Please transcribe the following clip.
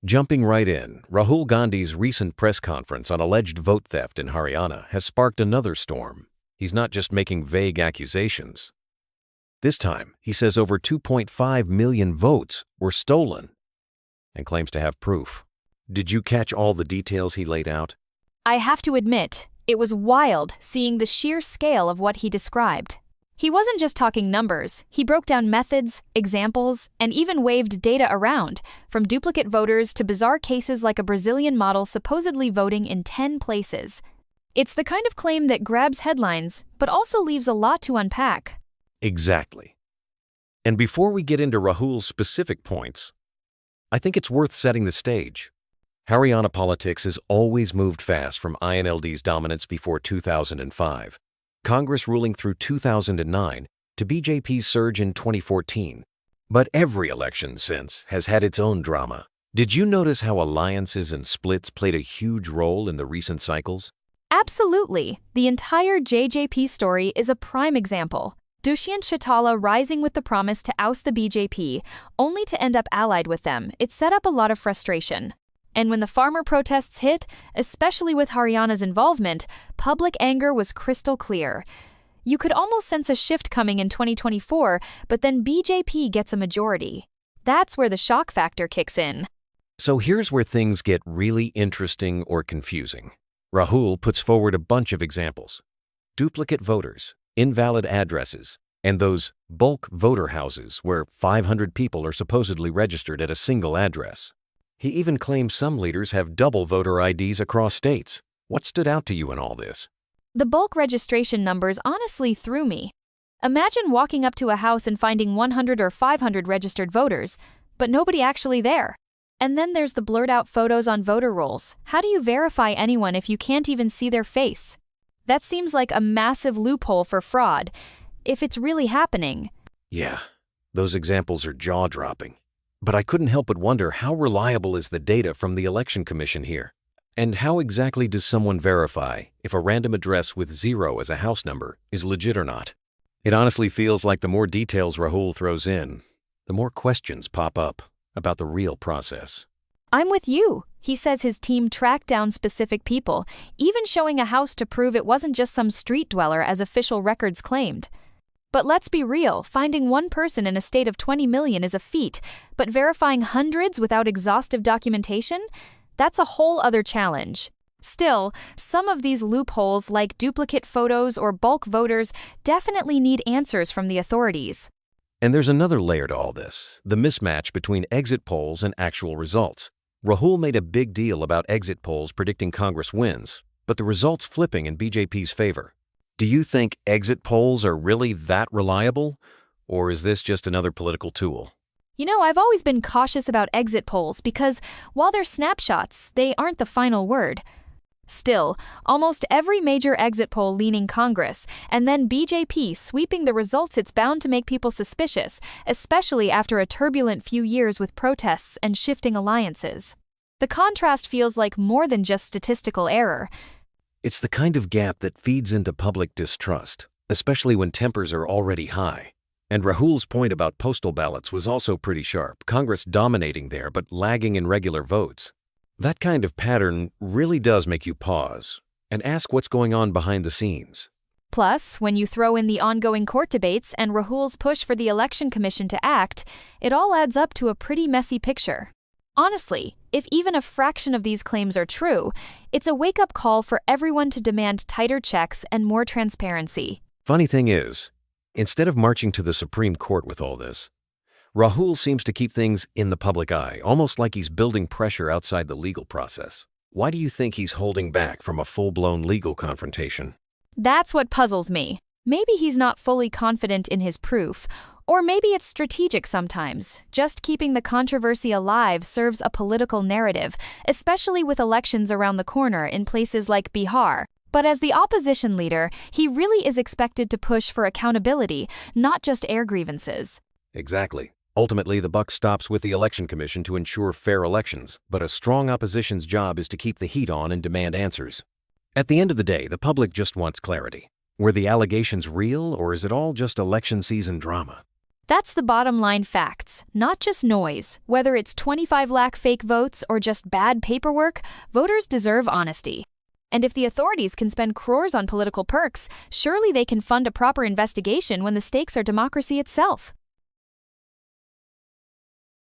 Jumping right in, Rahul Gandhi's recent press conference on alleged vote theft in Haryana has sparked another storm. He's not just making vague accusations. This time, he says over 2.5 million votes were stolen and claims to have proof. Did you catch all the details he laid out? I have to admit, it was wild seeing the sheer scale of what he described. He wasn't just talking numbers, he broke down methods, examples, and even waved data around, from duplicate voters to bizarre cases like a Brazilian model supposedly voting in 10 places. It's the kind of claim that grabs headlines, but also leaves a lot to unpack. Exactly. And before we get into Rahul's specific points, I think it's worth setting the stage. Haryana politics has always moved fast from INLD's dominance before 2005, Congress ruling through 2009, to BJP's surge in 2014. But every election since has had its own drama. Did you notice how alliances and splits played a huge role in the recent cycles? Absolutely. The entire JJP story is a prime example. Dushyant Chautala rising with the promise to oust the BJP, only to end up allied with them. It set up a lot of frustration. And when the farmer protests hit, especially with Haryana's involvement, public anger was crystal clear. You could almost sense a shift coming in 2024, but then BJP gets a majority. That's where the shock factor kicks in. So here's where things get really interesting or confusing. Rahul puts forward a bunch of examples. Duplicate voters, invalid addresses, and those bulk voter houses where 500 people are supposedly registered at a single address. He even claims some leaders have double voter IDs across states. What stood out to you in all this? The bulk registration numbers honestly threw me. Imagine walking up to a house and finding 100 or 500 registered voters, but nobody actually there. And then there's the blurred-out photos on voter rolls. How do you verify anyone if you can't even see their face? That seems like a massive loophole for fraud, if it's really happening. Yeah, those examples are jaw-dropping. But I couldn't help but wonder, how reliable is the data from the Election Commission here? And how exactly does someone verify if a random address with 0 as a house number is legit or not? It honestly feels like the more details Rahul throws in, the more questions pop up about the real process. I'm with you. He says his team tracked down specific people, even showing a house to prove it wasn't just some street dweller as official records claimed. But let's be real, finding one person in a state of 20 million is a feat, but verifying hundreds without exhaustive documentation? That's a whole other challenge. Still, some of these loopholes, like duplicate photos or bulk voters, definitely need answers from the authorities. And there's another layer to all this, the mismatch between exit polls and actual results. Rahul made a big deal about exit polls predicting Congress wins, but the results flipping in BJP's favor. Do you think exit polls are really that reliable, or is this just another political tool? I've always been cautious about exit polls because, while they're snapshots, they aren't the final word. Still, almost every major exit poll leaning Congress, and then BJP sweeping the results, it's bound to make people suspicious, especially after a turbulent few years with protests and shifting alliances. The contrast feels like more than just statistical error. It's the kind of gap that feeds into public distrust, especially when tempers are already high. And Rahul's point about postal ballots was also pretty sharp, Congress dominating there but lagging in regular votes. That kind of pattern really does make you pause and ask what's going on behind the scenes. Plus, when you throw in the ongoing court debates and Rahul's push for the Election Commission to act, it all adds up to a pretty messy picture. Honestly, if even a fraction of these claims are true, it's a wake-up call for everyone to demand tighter checks and more transparency. Funny thing is, instead of marching to the Supreme Court with all this, Rahul seems to keep things in the public eye, almost like he's building pressure outside the legal process. Why do you think he's holding back from a full-blown legal confrontation? That's what puzzles me. Maybe he's not fully confident in his proof, or maybe it's strategic sometimes. Just keeping the controversy alive serves a political narrative, especially with elections around the corner in places like Bihar. But as the opposition leader, he really is expected to push for accountability, not just air grievances. Exactly. Ultimately, the buck stops with the Election Commission to ensure fair elections, but a strong opposition's job is to keep the heat on and demand answers. At the end of the day, the public just wants clarity. Were the allegations real, or is it all just election season drama? That's the bottom line facts, not just noise. Whether it's 25 lakh fake votes or just bad paperwork, voters deserve honesty. And if the authorities can spend crores on political perks, surely they can fund a proper investigation when the stakes are democracy itself.